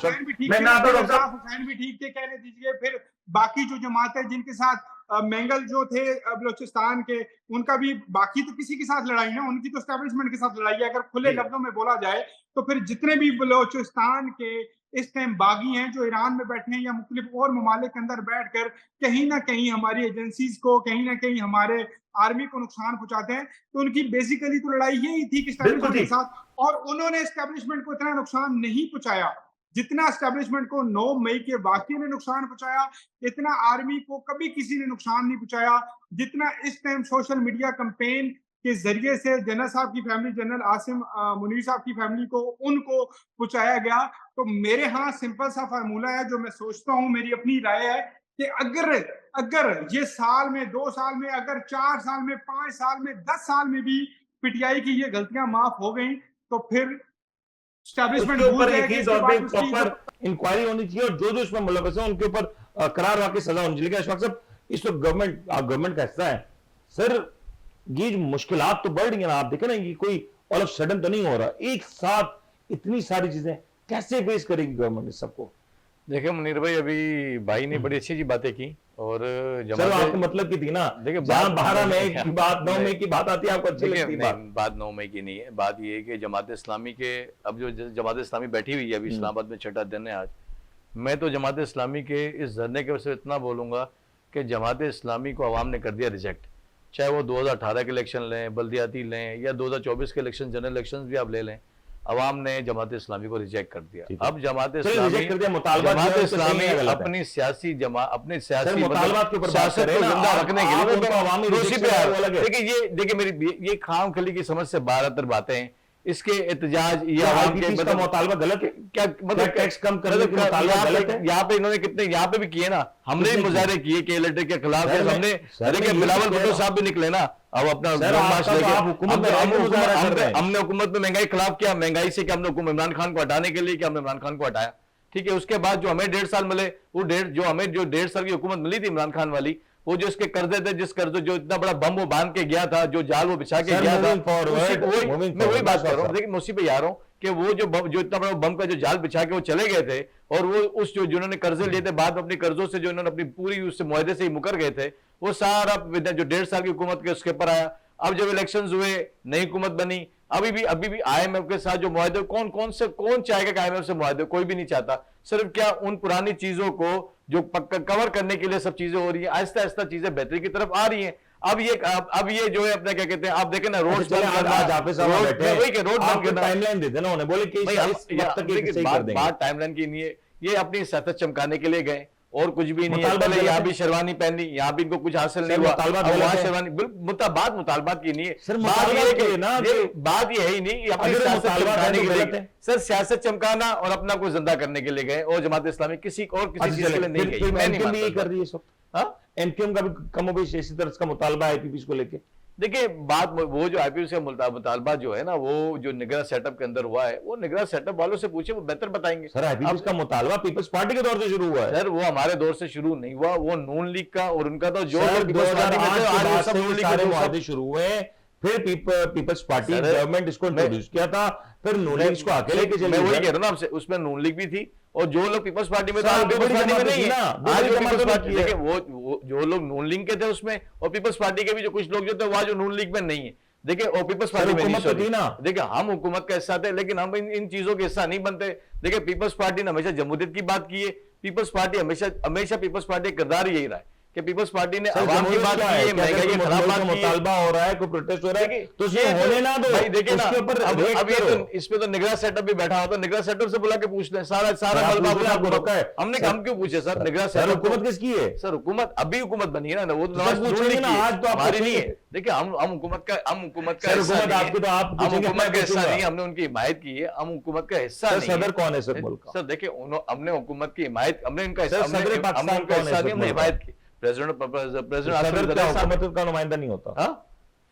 मैं आता हूं डॉक्टर साहब। हुसैन भी ठीक थे, कहने दीजिए। फिर बाकी जो जमातें जिनके साथ मेंगल जो थे बलोचिस्तान के, उनका भी, बाकी तो किसी के साथ लड़ाई ना, उनकी तो एस्टेब्लिशमेंट के साथ लड़ाई है। अगर खुले लफ्जों में बोला जाए तो फिर जितने भी बलोचिस्तान के इस टाइम बागी हैं जो ईरान में बैठे हैं या मुख्तलिफ और ममालिक के अंदर बैठकर कहीं ना कहीं हमारी एजेंसीज को, कहीं ना कहीं हमारे आर्मी को नुकसान पहुंचाते हैं, तो उनकी बेसिकली तो लड़ाई यही थी कि एस्टेब्लिशमेंट के साथ, और उन्होंने एस्टेब्लिशमेंट को इतना नुकसान नहीं पहुंचाया जितना एस्टेब्लिशमेंट को 9 मई के वाकये ने नुकसान पहुंचाया। इतना आर्मी को कभी किसी ने नुकसान नहीं पहुंचाया जितना इस टाइम सोशल मीडिया कैंपेन के जरिए से जनरल साहब की फैमिली, जनरल आसिम मुनीर साहब की फैमिली को, उनको पहुंचाया गया। तो मेरे यहाँ सिंपल सा फार्मूला है जो मैं सोचता हूँ, मेरी अपनी राय है कि अगर ये साल में, 2 साल में, अगर 4 साल में, 5 साल में, 10 साल में भी पीटीआई की ये गलतियां माफ हो गई तो फिर उसके ऊपर यकीन तौर पे प्रॉपर इंक्वायरी होनी चाहिए और जो जो इसमें मुलव्वस है उनके ऊपर करार वाकई सजा होनी चाहिए। लेकिन अशफाक साहब, इस वक्त गवर्नमेंट का हिस्सा है सर, ये जो मुश्किलात तो बढ़ रही है ना, आप देखें ना, ये कोई ऑल ऑफ सडन तो नहीं हो रहा, एक साथ इतनी सारी चीजें कैसे फेस करेगी गवर्नमेंट इस सबको? देखिए मुनीर भाई, अभी भाई ने बड़ी अच्छी बातें की और सर आपको मतलब की थी ना, देखिए जहां 12 मई की बात, 9 मई की बात आती है, आपको अच्छी लगती है बात 9 मई की नहीं है। बात ये है कि जमात इस्लामी के, अब जो जमात इस्लामी बैठी हुई है अभी इस्लामाबाद में, छठा दिन है आज, मैं तो जमात इस्लामी के इस धरने के वजह से इतना बोलूंगा कि जमात इस्लामी को अवाम ने कर दिया रिजेक्ट। चाहे वो 2018 के इलेक्शन लें, बल्दियाती लें, या 2024 के इलेक्शन, जनरल इलेक्शन भी आप ले लें, अवाम ने जमात इस्लामी को रिजेक्ट कर दिया। अब जमात इस्लामी अपनी सियासी अपने सियासी सियासत को जिंदा रखने के लिए, देखिए मेरी ये खाम खली की समझ से 12 बातें, इसके एहतजाज ये आवाम के मुतालबा गलत है क्या? मतलब टैक्स कम करने के मुतालबा गलत है? यहाँ पे इन्होंने कितने, यहाँ पे भी किए ना, हमने भी मुजाहरे किए के इलेक्ट्रिक के खिलाफ, हमने, देखिए बिलावल भुट्टो साहब भी निकले ना, अब अपना हमने हुकूमत में महंगाई खिलाफ किया, महंगाई से क्या हमने इमरान खान को हटाने के लिए क्या हमने इमरान खान को हटाया? ठीक है, उसके बाद जो हमें 1.5 साल मिले, वो जो हमें 1.5 साल की हुकूमत मिली थी इमरान खान वाली, वो जो इसके कर्जे थे, जिस कर्ज जो इतना बड़ा बम वो बांध के गया था, जो जाल वो बिछा के गया था, मैं वही बात कर रहा हूँ। लेकिन उसी पे आ रहा हूँ कि वो जो इतना बड़ा बम का जो जाल बिछा के वो चले गए थे, और वो उस जो जिन्होंने कर्जे लिए थे, बाद में अपने कर्जों से जो इन्होंने अपनी पूरी उस मुआहदे से ही मुकर गए थे, वो सारा जो 1.5 साल की हुकूमत के उसके ऊपर आया। अब जब इलेक्शंस हुए, नई हुकूमत बनी, अभी भी आईएमएफ के साथ जो मुआहदे, कौन चाहेगा कि आईएमएफ से मुआहदे? कोई भी नहीं चाहता। सिर्फ क्या उन पुरानी चीजों को जो कवर करने के लिए सब चीजें हो रही है, आहिस्ता आहिस्ता चीजें बेहतरी की तरफ आ रही हैं। अब ये जो है अपना क्या कहते हैं, आप देखें ना, रोड टाइमलाइन दे देना, उन्हें बोले कि बात टाइमलाइन की नहीं है, ये अपनी सियासत चमकाने के लिए गए और कुछ भी नहीं है। पहले यहाँ भी शेरवानी पहनी, यहाँ भी इनको कुछ हासिल नहीं हुआ, शेरवानी मुतालबात की नहीं है। बात ये है ही नहीं, अपनी सियासत चमकाने के लिए, सर सियासत चमकाना और अपना को जिंदा करने के लिए गए, और जमात इस्लामी किसी चीज के लिए नहीं गई। मैं नहीं कर रही है सब, एमक्यूएम का भी कमोबेश इसी तरह का मुतालबा है आईपीपी को लेके। देखिए बात वो जो आईपीपी से मुतालबा जो है ना, वो जो निगरान सेटअप के अंदर हुआ है, वो निगरान सेटअप वालों से पूछे, वो बेहतर बताएंगे। सर आईपीपी का मुतालबा पीपल्स पार्टी के दौर से शुरू हुआ है। सर वो हमारे दौर से शुरू नहीं हुआ, वो नून लीग का और उनका तो जो 2008 शुरू हुए, फिर पीपल्स पार्टी गवर्नमेंट इसको इंट्रोड्यूस किया था, फिर नून लीग इसको आके लेके चली। मैं वही कह रहा हूं ना आपसे, उसमें नून लीग भी थी, और जो लोग पीपल्स पार्टी में थे, वो जो लोग नून लीग के थे उसमें, और पीपल्स पार्टी के भी जो कुछ लोग जो थे वहां जो नून लीग में नहीं है। देखिए और पीपल्स पार्टी में नहीं ना, देखिए हम हुकूमत का हिस्सा थे, लेकिन हम इन चीजों के हिस्सा नहीं बनते। देखिए पीपल्स पार्टी ने हमेशा जमहूरियत की बात की है, पीपल्स पार्टी हमेशा पीपल्स पार्टी का किरदार यही रहा है कि पीपल्स पार्टी ने सर, आवाम की जमहूरियत बात क्या की है? है, क्या महंगाई के कोई खिलाफ बात का की है। मुतालबा हो रहा है, कोई प्रोटेस्ट हो रहा है, देखिए, तो उसमें ये होने ना दो, भाई देखिए ना, उसके ऊपर अब react ये करो। तो इस पे तो निगरान सेटअप भी बैठा होता है, निगरान सेटअप से बुला के पूछ ले, सारा सर, आप मलबा पूछ रहे हैं, आपको रोका है? हमने सर, हम क्यों पूछे सर? निगरान सर, सेटअप हुकूमत किसकी है? सर हुकूमत अभी हुकूमत बनी है ना, वो तो सर, नवाज पूछेंगे शरीफ ना, की है, आज तो आप हमारी नहीं है। पूछेंगे। देखिए हम हुकूमत का सर, हिस्सा हुकूमत नहीं है। आपकी तो आप हम पूछेंगे, हुकूमत मैं का हिस्सा पूछूंगा। नहीं है, हमने उनकी हिमायत की है, हम हुकूमत का हिस्सा सर, नहीं है। सदर कौन है इस मुल्क का? सर देखिए, हमने हुकूमत की हिमायत, हमने इनका सर, हमने सदर पाकिस्तान हमने उनका कौन है हिस्सा इस नहीं, हमने मुल्क का? हिमायत की। प्रेसिडेंट सदर क्या हुकूमत का नुमाइंदा नहीं होता? हाँ,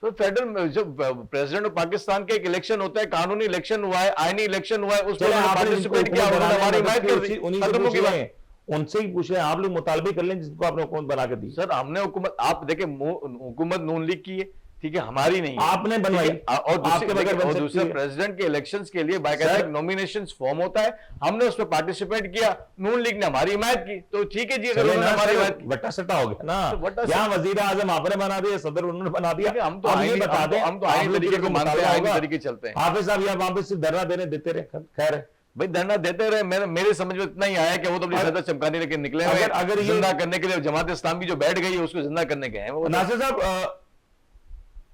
तो फेडरल जो प्रेसिडेंट ऑफ पाकिस्तान का एक इलेक्शन होता है, कानूनी इलेक्शन हुआ है, आईनी इलेक्शन हुआ है, उसमें चलो, आपने पार्टिसिपेट जिनको किया, हुकूमत उन्होंने बनाने हमारी में हिमायत मदद कर की, दी, उन्हीं से खत्म हो पूछ गई रहे बात। हैं। उनसे ही पूछे, आप लोग मुतालबे कर लें जिनको आपने हुकूमत बना के दी। सर हमने हुकूमत, आप देखिए हुकूमत नून लीग की है, ठीक है, हमारी नहीं है, आपने बनवाई, ठीक है? और आपके बगैर बन सकती दूसरे है। प्रेसिडेंट के इलेक्शंस के लिए बाकायदा सर, नॉमिनेशन फॉर्म होता है, हमने उसमें पार्टिसिपेट किया, नून लीग ने हमारी हिमायत की, तो ठीक है जी, अगर चले उन्होंने ना, हमारी सर, हिमायत की। वट्टा सट्टा हो गया ना। तो वट्टा यहाँ वजीर आजम आपने बना दिया, सदर उन्होंने बना दिया। देखिए, हम तो अब ये आईनी- बता हम तो- दें, हम तो आप आईनी लोग तरीके जो को मानते हैं, मुतालबा आईनी होगा, तरीके चलते हैं। हाफिज साहब यहाँ वहां पे सिर्फ धरना देने देते रहे, खैर है। भाई धरना देते रहे, मेरे समझ में इतना ही आया कि वो तो अपनी सदर चमकाने लेके निकले हुए हैं, अगर ये- जिंदा करने के लिए जमात इस्लामी जो बैठ गई है उसको जिंदा करने गए हैं वो। नासिर साहब,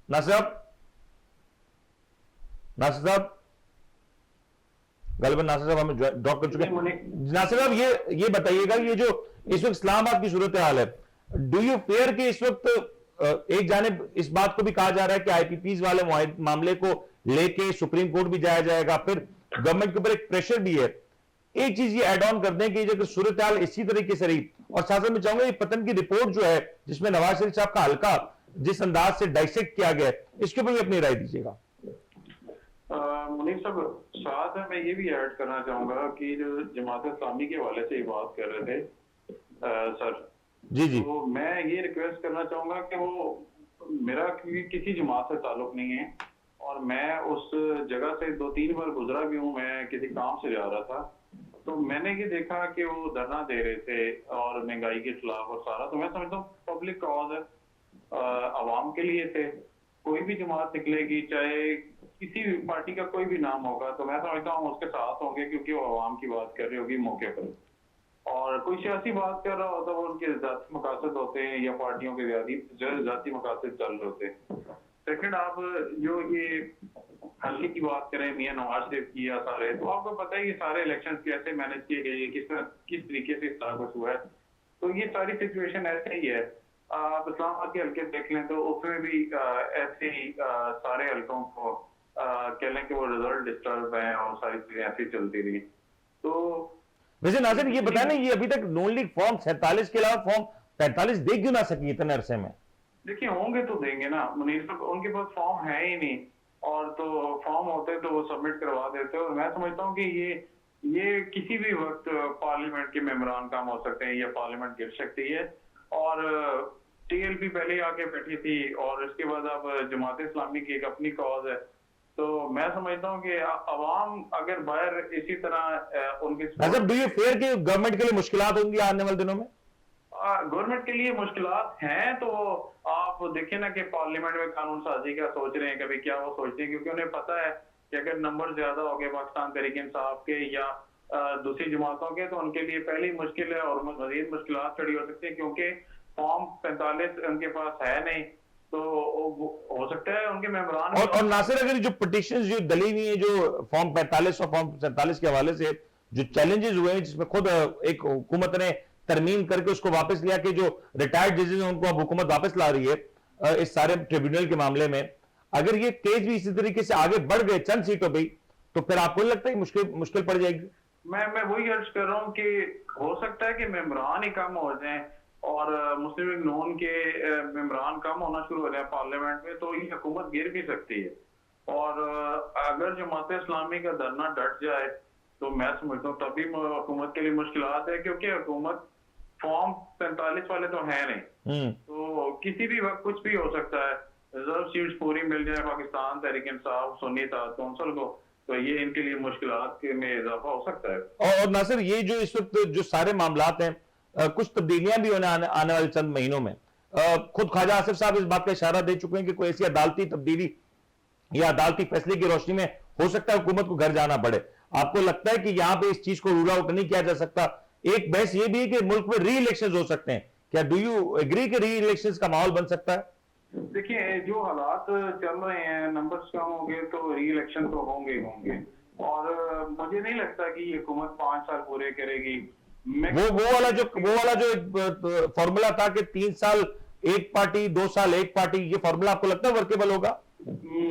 नासिर साहब, नासिर साहब, गलबन नासिर साहब हमें ड्रॉप कर चुके हैं। नासिर साहब, ये बताइएगा, ये जो इस वक्त इस्लामाबाद की सूरत हाल है, डू यू फेयर कि इस वक्त एक जानिब इस बात को भी कहा जा रहा है कि आईपीपीज वाले मामले को लेके सुप्रीम कोर्ट भी जाया जाएगा, फिर गवर्नमेंट के ऊपर एक प्रेशर भी है। एक चीज ये ऐड ऑन कर दें कि अगर सूरत हाल इसी तरीके से रही, और साथ साथ में चाहूंगा ये पतन की रिपोर्ट जो है जिसमें नवाज शरीफ साहब का हल्का जिस अंदाज से डाइसेक्ट किया गया है, इसके ऊपर भी अपनी राय दीजिएगा। मुनीर साहब, साथ में मैं ये भी ऐड करना चाहूंगा कि जो जमात इस्लामी के हवाले से ये बात कर रहे थे सर, जी जी, तो मैं ये रिक्वेस्ट करना चाहूंगा कि वो, मेरा किसी जमात से ताल्लुक नहीं है और मैं उस जगह से 2-3 बार गुजरा भी हूँ, मैं किसी काम से जा रहा था, तो मैंने ये देखा कि वो धरना दे रहे थे और महंगाई के खिलाफ और सारा, तो मैं समझता हूँ पब्लिक कॉज है, आवाम के लिए थे। कोई भी जमात निकलेगी, चाहे किसी भी पार्टी का कोई भी नाम होगा, तो मैं समझता हूँ उसके साथ होंगे, क्योंकि वो आवाम की बात कर रही होगी मौके पर। और कोई सियासी बात कर रहा होता है, वो उनके जाती मकासद होते हैं या पार्टियों के जाती मकासद चल रहे होते हैं। सेकंड, आप जो ये हल्के की बात करें, मियां नवाज शरीफ की या सारे, तो आपको पता है ये सारे इलेक्शंस कैसे मैनेज किए गए, किस तरीके से सारा कुछ हुआ है, तो ये सारी सिचुएशन ऐसे ही है। आप इस्लामाबाद के हल्के देख लें तो उसमें भी ऐसे ही सारे हल्कों को कह लें कि वो रिजल्ट डिस्टर्ब है और सारी चीजें ऐसी चलती रही। तो वैसे नाज़िर ये बताया ना, ये अभी तक नून लीग फॉर्म 47 के अलावा फॉर्म 45 दे क्यों ना सकी इतने अरसे में? देखिए, होंगे तो देंगे ना मुनीर साहब, उनके पास फॉर्म है ही नहीं, और तो फॉर्म होते तो वो सबमिट करवा देते। और मैं समझता हूँ कि ये किसी भी वक्त पार्लियामेंट के मेंबरान काम हो सकते हैं या पार्लियामेंट गिर सकती है। और टीएलपी पहले आके बैठी थी और इसके बाद अब जमात इस्लामी की एक अपनी कॉज है, तो मैं समझता हूँ कि अवाम अगर बाहर इसी तरह उनके अच्छा, डू यू फेयर कि गवर्नमेंट के लिए मुश्किलात होंगी आने वाले दिनों में? गवर्नमेंट के लिए मुश्किलात हैं, तो आप देखिए ना कि पार्लियामेंट में कानून साजी का सोच रहे हैं, कभी क्या वो सोचते हैं, क्योंकि उन्हें पता है कि अगर नंबर ज्यादा हो गए पाकिस्तान तहरीक इंसाफ के या दूसरी जमातों के, तो उनके लिए पहली मुश्किल है और मजीद मुश्किलात खड़ी हो सकती है, क्योंकि फॉर्म 45 उनके पास है नहीं, तो हो सकता है उनके मेंबरान और नासिर, अगर जो पिटिशन जो दली हुई है, जो फॉर्म 45 और फॉर्म 47 के हवाले से जो चैलेंजेस हुए हैं, जिसमें खुद एक हुकूमत ने तरमीम करके उसको वापस लिया कि जो रिटायर्ड जजेस हैं उनको अब हुकूमत वापस ला रही है इस सारे ट्रिब्यूनल के मामले में, अगर ये केस भी इसी तरीके से आगे बढ़ गए चंद सीटों पर, तो फिर आपको लगता है मुश्किल पड़ जाएगी? मैं वही अर्ज कर रहा हूँ कि हो सकता है कि मेंबरान ही कम हो जाएं और मुस्लिम लीग नून के मेंबरान कम होना शुरू हो जाए पार्लियामेंट में, तो ये हुकूमत गिर भी सकती है। और अगर जमात इस्लामी का धरना डट जाए तो मैं समझता हूँ तभी हुकूमत के लिए मुश्किलात है, क्योंकि हुकूमत फॉर्म 45 वाले तो है नहीं, तो किसी भी वक्त कुछ भी हो सकता है। रिजर्व सीट्स पूरी मिल जाए पाकिस्तान तहरीक इंसाफ सुन्नी इत्तेहाद कौंसिल को, तो ये इनके लिए मुश्किलात में इजाफा हो सकता है। और नासिर, ये जो इस वक्त जो सारे मामलात हैं, कुछ तब्दीलियां भी होने आने वाले चंद महीनों में, खुद ख्वाजा आसिफ साहब इस बात का इशारा दे चुके हैं कि कोई ऐसी अदालती तब्दीली या अदालती फैसले की रोशनी में हो सकता है हुकूमत को घर जाना पड़े। आपको लगता है कि यहां पे इस चीज को रूल आउट नहीं किया जा सकता? एक बहस ये भी है कि मुल्क में री इलेक्शन हो सकते हैं, क्या डू यू एग्री कि री इलेक्शन का माहौल बन सकता है? देखिए, जो हालात चल रहे हैं, नंबर्स कम होंगे तो री इलेक्शन तो होंगे ही होंगे। और मुझे नहीं लगता कि ये हुकूमत 5 साल पूरे करेगी। वो वाला जो एक फॉर्मूला था कि 3 साल एक पार्टी, 2 साल एक पार्टी, ये फॉर्मूला आपको लगता है वर्केबल होगा?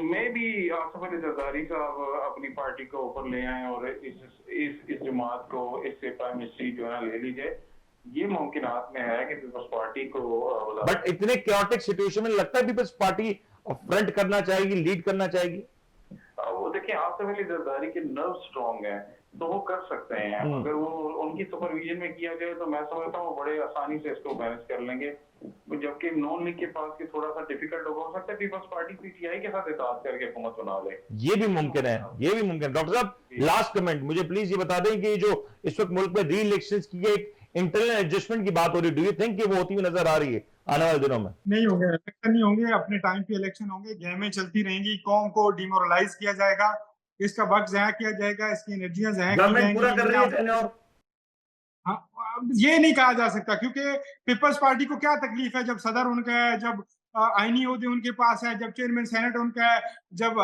मैं भी आसिफ अली जरदारी साहब अपनी पार्टी को ऊपर ले आए और इस जमात को इससे प्राइम मिनिस्ट्री जो है ले ली जाए। ये मुमकिनात में है कि पीपल्स पार्टी को बट इतने क्योटिक सिचुएशन में लगता है पीपल्स पार्टी फ्रंट करना चाहेगी, लीड करना चाहेगी? वो देखिए, आसिफ अली जरदारी के नर्व स्ट्रॉन्ग है तो वो कर सकते हैं। अगर वो उनकी सुपरविजन में किया जाए तो मैं समझता हूँ बड़े आसानी से इसको मैनेज कर लेंगे। जबकि नॉन लीग के पास की थोड़ा सा डिफिकल्ट होगा, हो सकता है पीपल्स पार्टी पीटीआई के साथ इत्तेहाद करके हुकूमत बना ले। ये भी मुमकिन है, ये भी मुमकिन है। डॉक्टर साहब, लास्ट कमेंट मुझे प्लीज ये बता दें कि जो इस वक्त मुल्क में री इलेक्शंस की एक इंटरनल एडजस्टमेंट की बात हो रही है, डू यू थिंक कि वो होती हुई नजर आ रही है आने वाले दिनों में? नहीं होंगे, इलेक्शन नहीं होंगे, अपने टाइम पे इलेक्शन होंगे, गेमें चलती रहेंगी, कौम को डिमोरलाइज किया जाएगा, इसका वक्त जाया किया जाएगा, इसकी एनर्जियां जाया की गवर्नमेंट पूरा कर रही है जाएंगी। और हाँ, अब ये नहीं कहा जा सकता क्योंकि पीपल्स पार्टी को क्या तकलीफ है जब सदर उनका है, जब आईनी ओहदे उनके पास है, जब चेयरमैन सेनेट उनका है, जब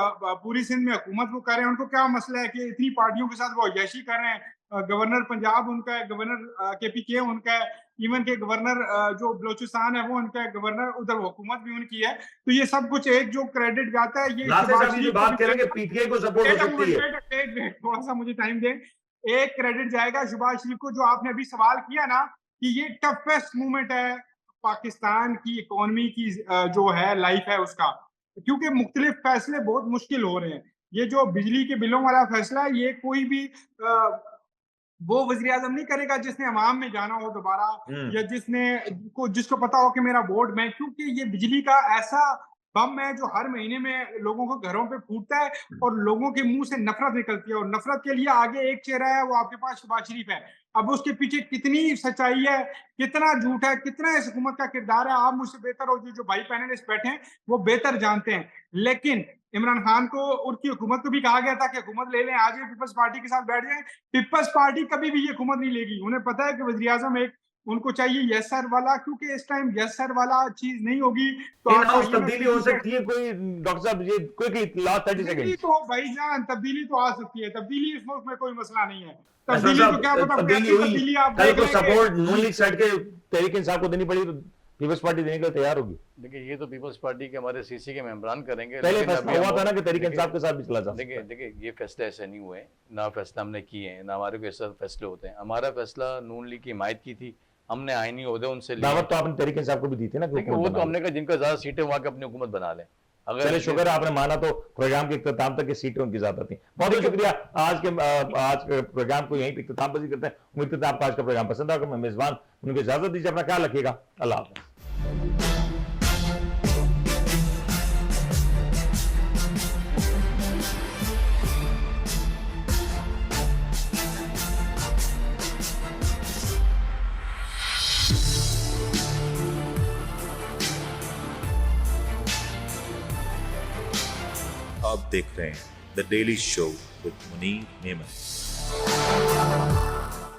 पूरी सिंध में हुकूमत वो कर रहे हैं। उनको क्या मसला है कि इतनी पार्टियों के साथ वो अय्याशी कर रहे हैं। गवर्नर पंजाब उनका है, गवर्नर केपीके उनका है, इवन के गवर्नर जो बलोचिस्तान है वो उनका है, गवर्नर उधर हुकूमत भी उनकी है। तो ये सब कुछ एक जो क्रेडिट जाता है ये बात करेंगे पीटीआई को सपोर्ट हो सकती है। थोड़ा सा मुझे टाइम दें। एक क्रेडिट जाएगा शहबाज शरीफ को, जो आपने अभी सवाल किया ना कि ये टफेस्ट मूवमेंट है पाकिस्तान की इकोनॉमी की, जो है लाइफ है उसका, क्योंकि मुख्तलिफ फैसले बहुत मुश्किल हो रहे हैं। ये जो बिजली के बिलों वाला फैसला है, ये कोई भी वो वज़ीर आज़म नहीं करेगा जिसने अवाम में जाना हो दोबारा, या जिसको पता हो कि मेरा वोट मैं, क्योंकि ये बिजली का ऐसा बम है जो हर महीने में लोगों को घरों पे फूटता है और लोगों के मुंह से नफरत निकलती है। और नफरत के लिए आगे एक चेहरा है, वो आपके पास शहबाज शरीफ है। अब उसके पीछे कितनी सच्चाई है, कितना झूठ है, कितना इस हुकूमत का किरदार है, आप मुझसे बेहतर हो, जो भाई पैनलिस्ट बैठे हैं वो बेहतर जानते हैं। लेकिन इमरान खान को, उनकी हुकूमत को भी कहा गया था कि हुकूमत ले लें, आज ये पीपल्स पार्टी के साथ बैठ जाएं। पीपल्स पार्टी कभी भी ये हुकूमत नहीं लेगी। उन्हें पता है कि वज़ीर आज़म एक उनको चाहिए यस सर वाला, क्योंकि इस टाइम यस सर वाला चीज नहीं होगी तो इन हाउस तब्दीली हो सकती है कोई? डॉक्टर साहब, ये क्विकली लास्ट 30 सेकंड। तो भाईजान तब्दीली तो आ सकती है, तब्दीली इस मुल्क में कोई मसला नहीं है। तब्दीली तो क्या पता तब्दीली आप कल को सपोर्ट नून लीग साइड के तहरीक इंसाफ को देनी पड़ी तो पीपल्स पार्टी देने के लिए तैयार होगी। देखिए, ये तो पीपल्स पार्टी के हमारे सीसी के मेंबरान करेंगे। पहले फैसला हुआ था ना कि तहरीक इंसाफ के साथ भी चला जा। देखिए ये फैसले ऐसे नहीं हुए, ना फैसला हमने किए हैं, ना हमारे को ऐसा फैसले होते हैं। हमारा फैसला नून लीग की हिमायत की थी, हमने आईनी ओहदे उनसे दावत तो आपने तहरीक इंसाफ को भी दी थी ना, वो तो हमने कहा जिनका ज्यादा सीटें वहां के अपनी हुकूमत बना लें। अगर शुक्र है आपने माना तो प्रोग्राम के इख्तिताम तक की सीटें उनकी ज्यादा थी। बहुत बहुत शुक्रिया। आज के प्रोग्राम को यहीं पे इख्तिताम पसंद करते हैं। उम्मीद करते हैं आपको आज का प्रोग्राम पसंद आएगा। मैं मेजबान उनको इजाजत दीजिए, अपना ख्याल रखिएगा। अल्लाह हाफ़िज़। आप देख रहे हैं the daily show with Munir नेमत।